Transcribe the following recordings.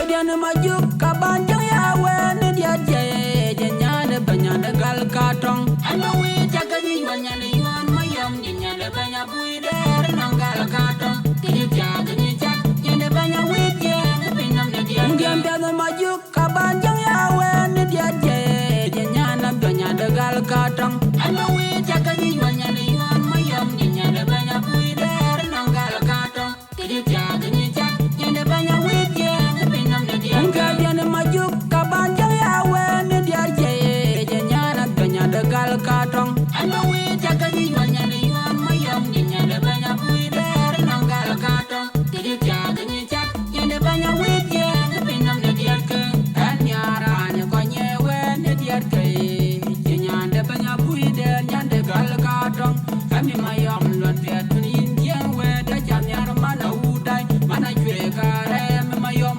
Dian majuk kabanjang ya wen dia je nyane banyane gal katong anu wi jagani banyane yuan mayam nyane banya bui der nanggal katong ti jagani jak nyane banya wi je pinam ne dia ngem dia majuk kabanjang ya wen dia je nyane banyane gal katong anu wi jagani banyane yuan mayam nyane banya bui der nanggal katong ti jagani jak nyane banya wi je Ngadian majuk kabanjang ya wen dia je nyana banya gal katong anu wi jagani banyane yuan mayam nyane banya bui der nanggal katong ti jagani jak nyane banya wi je pinam ne dia ke anyara nya ko nyewen dia ke nyane banya bui der nyane gal katong kami mayam lon dia tunin yang we da janyar mana udai mana jwe kare mayam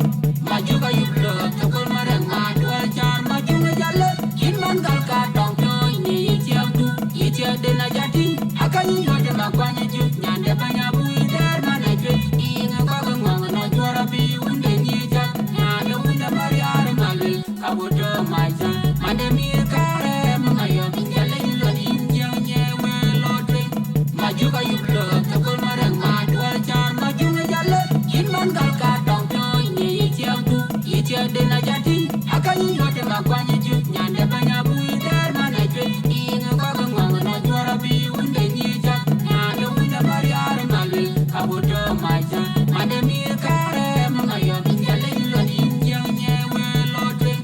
majuga yublo tokol marang madwal char majunga jalle kin mangal ka tong toy ni yichadu yichade na jati akani yode makwanye ju nyande banya bui der manajwe inga ko ngong no jora bi unde nyija nyande unde mariar malil kaboto maja mande mi kare mayo binjale lo inja nyewe lotre majuga yublo tokol marang madwal char majunga jalle kin mangal ka tong toy ni yichade na jati akani yode makwanye ju nyande banya bui der manajwe inga ko ngong no jora bi unde nyija nyande unde mariar malil kaboto maja mande mi kare mayo binjale lo inja nyewe lotre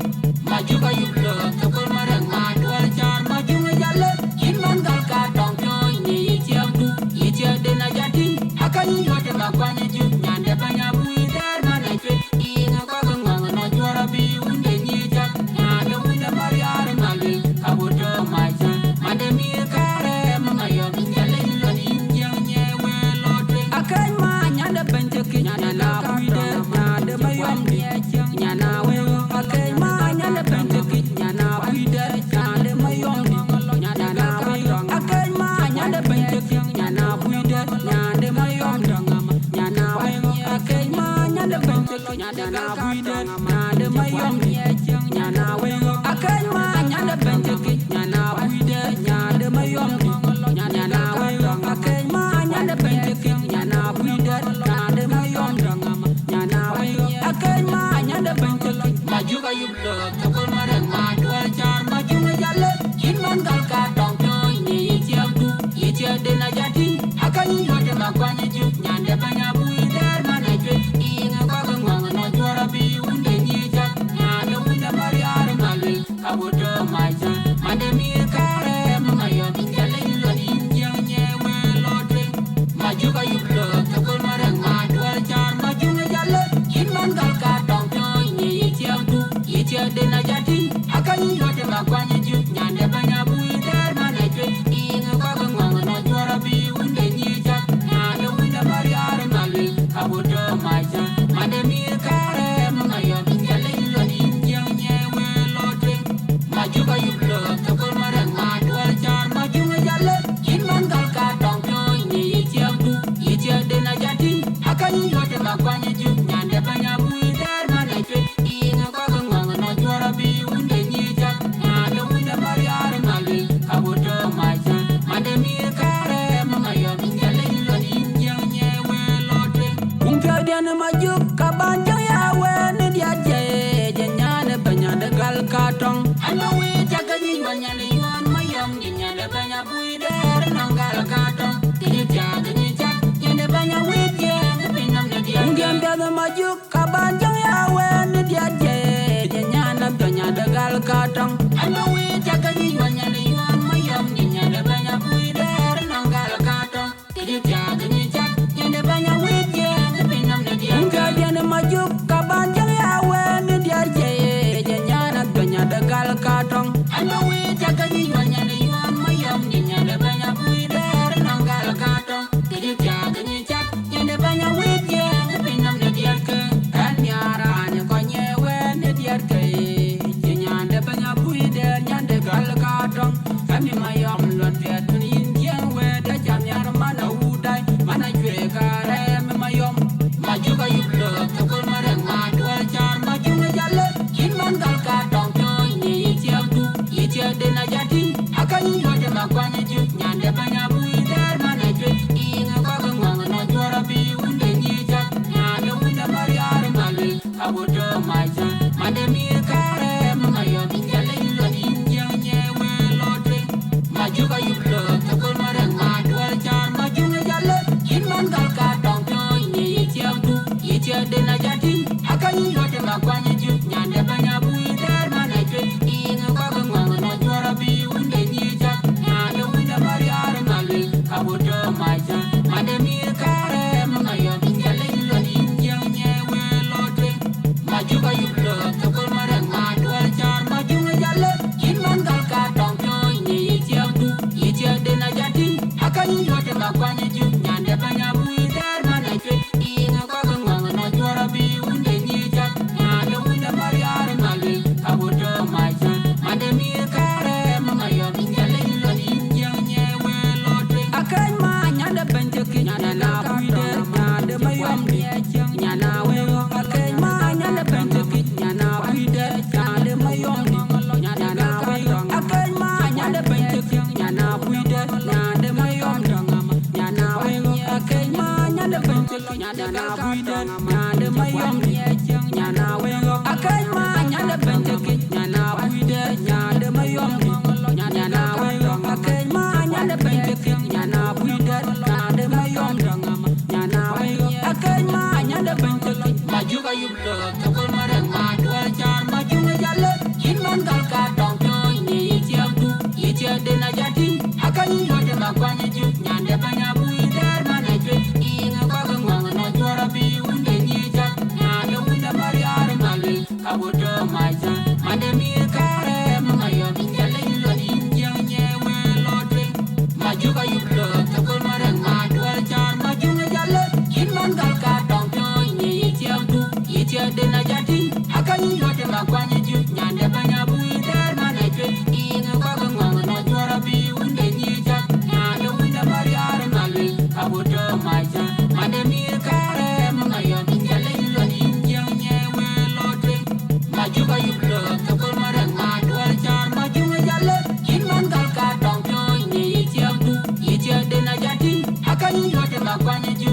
majuga yublo tokol marang madwal char majunga jalle kin mangal ka tong toy ni yichade na jati akani yode makwanye ju nyande banya bui der manajwe inga ko ngong no jora bi unde nyija nyande unde mariar malil kaboto maja mande mi kare mayo binjale lo inja nyewe lotre akan ma nyande benje ki nyana bui der nyande mayom nyana we akan ma nyande benje ki nyana bui der nyande mayom nyana we akan ma nyande benje ki nyana bui der nyande mayom nyana we akan ma nyande benje ki nyana bui der nyande mayom nyana we akan ma nyande benje ki nyana bui der nyande mayom nyana we akan ma nyande benje ki nyana bui der nyande mayom nyana we akan ma nyande benje ki majuga yublo tokol marang madwal char majunga jalle kin mangal ka tong toy ni yichade na jati akani yode makwanye ju nyande banya bui der manajwe inga ko ngong no jora bi unde nyija nyande unde mariar malil kaboto maja mande mi kare mayo binjale lo inja nyewe lotre majuga yublo tokol marang madwal char majunga jalle kin mangal ka tong toy ni yichade na jati akani yode makwanye ju nyande banya bui der manajwe inga ko ngong no jora bi unde nyija nyande unde mariar malil kaboto maja mande mi kare mayo binjale lo inja nyewe lotre majuga yublo tokol marang madwal char majunga jalle kin mangal ka tong toy ni yichade na jati akani yode makwanye ju nyande banya bui der manajwe inga ko ngong no jora bi unde nyija nyande unde mariar malil kaboto maja mande mi kare mayo binjale lo inja nyewe lotre Dian majuk kabanjang ya wen dia je nyane banyane gal katong anu wi jagani banyane yuan mayam nyane banya bui der nanggal katong ti jagani jak nyane banya wi je pinam ne dia ngem dia majuk kabanjang ya wen dia je nyane banyane gal katong anu wi jagani banyane yuan mayam nyane banya bui der nanggal katong ti jagani jak nyane banya wi je Ngadian majuk kabanjang ya wen dia je nyana banya gal katong kwani ju nyande banya bui der mana chwe inga kwa ngong na chwara bi unde nyi chat nyande unde mariar malwe kabuto macha mande mi kare mama yo binjale lo injang nyewe lo tre akai ma nyande benje ki nyande na bui der nyande mayom di nyana we akai ma nyande benje ki nyana bui der nyande mayom di nyana we akai ma nyande benje ki nyana bui der nyande mayom di nyana we akai ma nyande benje ki nyana bui der nyande mayom di nyana we akai ma nyande benje ki nyana bui der nyande mayom di nyana we akai ma nyande benje ki nyana bui der nyande mayom di nyana we akai ma nyande benje ki majuga yublo tokol marang ma dwal char majunga jalle kinman gal ka tong toy ni yitiam du yitia de na jati akai yote makwanye ju nyande banya bui der mana ju inga kwa ngong na jwara bi unde nyi chat nyande unde mariar malwe kabuto maja mande mi kare mama yo binjale lo injang nyewe lo tre majuga yublo tokol marang ma dwal char majunga jalle kinman gal ka tong toy ni yitiam du yitia de na jati akai yote makwanye ju nyande banya bui der mana ju inga kwa ngong na jwara bi unde nyi chat nyande unde mariar malwe kabuto maja mande mi kare mama yo binjale lo injang nyewe lo tre majuga yublo tokol marang ma dwal char majunga jalle kinman gal ka tong toy ni yitiam du yitia de na jati akai yote makwanye ju